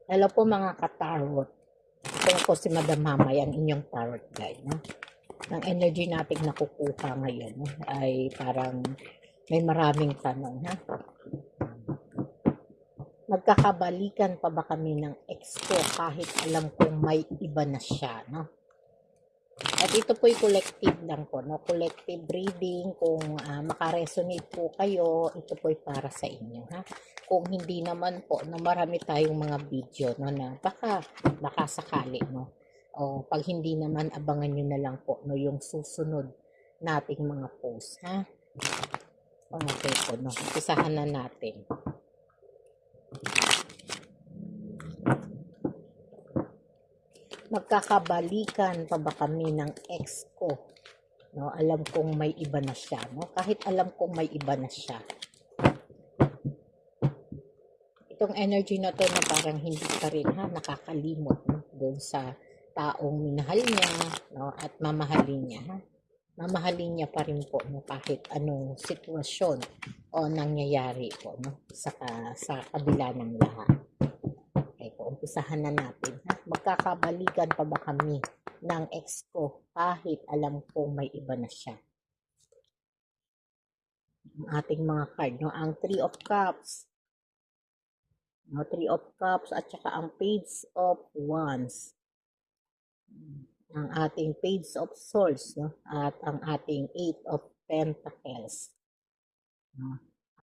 Hello po mga ka-tarot. Ito po si Madam Mamay, ang inyong tarot guide. No? Ang energy nating nakukuha ngayon no? Ay parang may maraming tanong. Ha? Nagkakabalikan pa ba kami ng ex ko kahit alam kong may iba na siya? No? At ito po'y collective lang po. No? Collective reading. Kung makaresonate po kayo, ito po'y para sa inyo. Ha? Kung hindi naman po, no, marami tayong mga video no, na baka sakali. No? O, pag hindi naman, abangan nyo na lang po no, yung susunod nating mga post. Ha? Okay po. No? Umpisahan na natin. Magkakabalikan pa ba kami ng ex ko? No, alam kong may iba na siya. No? Kahit alam kong may iba na siya. Itong energy na to na parang hindi pa rin nakakalimot no? Doon sa taong minahal niya no? At mamahalin niya. Ha? Mamahalin niya pa rin po no? Kahit anong sitwasyon o nangyayari po no? Sa kabila ng lahat. Okay po, umpisahan na natin. Ha? Magkakabalikan pa ba kami ng ex ko kahit alam kong may iba na siya? Ang ating mga card, no? Ang Three of Cups, no? Three of Cups at saka ang Page of Wands. Ang ating Page of Swords, no? At ang ating Eight of Pentacles. No?